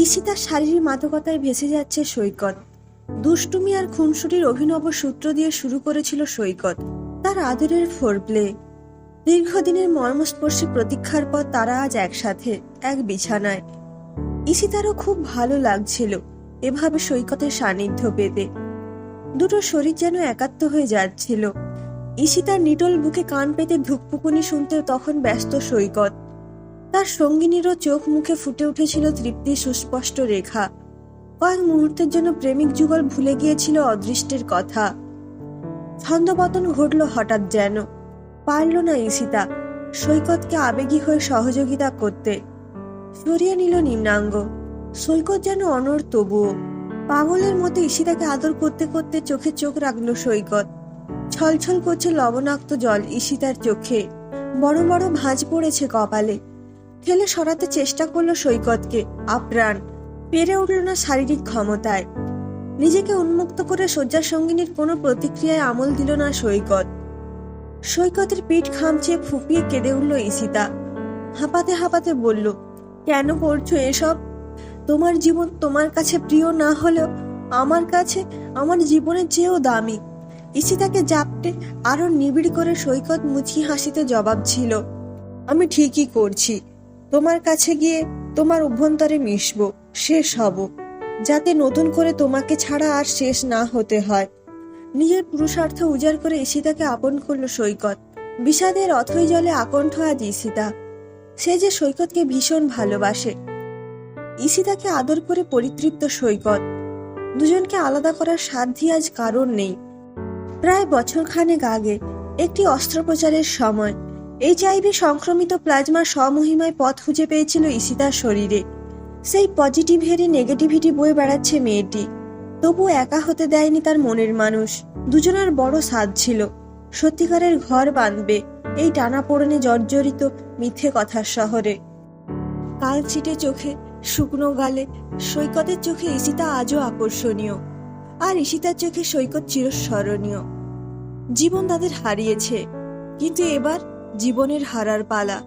ঈশিতার শারীরিক মাদকতায় ভেসে যাচ্ছে সৈকত। দুষ্টুমি আর খুনসুটির অভিনব সূত্র দিয়ে শুরু করেছিল সৈকত তার আদরের ফোরপ্লে। দীর্ঘদিনের মর্মস্পর্শী প্রতীক্ষার পর তারা আজ একসাথে এক বিছানায়। ঈশিতারও খুব ভালো লাগছিল এভাবে সৈকতের সান্নিধ্য পেতে। দুটো শরীর যেন একাত্ম হয়ে যাচ্ছিল। ঈশিতার নিটল বুকে কান পেতে ধুকপুকুনি শুনতে তখন ব্যস্ত সৈকত। তার সঙ্গিনীরও চোখ মুখে ফুটে উঠেছিল তৃপ্তির সুস্পষ্ট রেখা। কয়েক মুহূর্তের জন্য প্রেমিক যুগল ভুলে গিয়েছিল অদৃষ্টের কথা। ছন্দপতন ঘটল হঠাৎ, যেন পারল না ঈশিতা সৈকতকে আবেগী হয়ে সহযোগিতা করতে। সরিয়ে নিল নিম্নাঙ্গ। সৈকত যেন অনড়, তবুও পাগলের মতো ঈশিতাকে আদর করতে করতে চোখে চোখ রাখলো সৈকত। ছলছল করছে লবণাক্ত জল ঈশিতার চোখে, বড় বড় ভাঁজ পড়েছে কপালে। ঠেলে সরাতে চেষ্টা করলো সৈকতকে, আপ্রাণ পেরে উঠল না শারীরিক ক্ষমতায়। নিজেকে উন্মুক্ত করে শয্যা সঙ্গিনীর কোনো প্রতিক্রিয়ায় আমল দিল না সৈকত। সৈকতের পিঠ খামচিয়ে ফুপিয়ে কেঁদে উঠল ঈশিতা। হাঁপাতে হাঁপাতে বলল, কেন করছো এসব? তোমার জীবন তোমার কাছে প্রিয় না হলেও আমার কাছে আমার জীবনের চেয়েও দামি। ঈশিতাকে জাপটে আরো নিবিড় করে সৈকত মুচকি হাসিতে জবাব ছিল, আমি ঠিকই করছি। তোমার কাছে গিয়ে তোমার অভ্যন্তরে মিশবো, শেষ হব, যাতে নতুন করে তোমাকে ছাড়া আর শেষ না হতে হয়। নিজের পুরুষার্থ উজাড় করে ঈশিতাকে আপন করলো সৈকত। বিষাদের অথই জলে আকণ্ঠ আজ ঈশিতা। সে যে সৈকতকে ভীষণ ভালোবাসে। ঈশিতাকে আদর করে পরিতৃপ্ত সৈকত। দুজনকে আলাদা করার সাধ্য আজ কারণ নেই। প্রায় বছরখানেক আগে একটি অস্ত্রোপচারের সময় HIV সংক্রমিত প্লাজমা স্বমহিমায় পথ খুঁজে পেয়েছিল ঈশিতার শরীরে। সেই পজিটিভেরই নেগেটিভিটি বয়ে বেড়াচ্ছে মেয়েটি। তবু একা হতে দেয়নি তার মনের মানুষ। দুজনের বড় সাধ ছিল সত্যিকারের ঘর বাঁধবে এই টানাপোড়েনে জর্জরিত মিথ্যে কথার শহরে। কালচিটে চোখে, শুকনো গালে সৈকতের চোখে ঈশিতা আজও আকর্ষণীয়, আর ঈশিতার চোখে সৈকত চিরস্মরণীয়। জীবন তাদের হারিয়েছে, কিন্তু এবার জীবনের হারার পালা।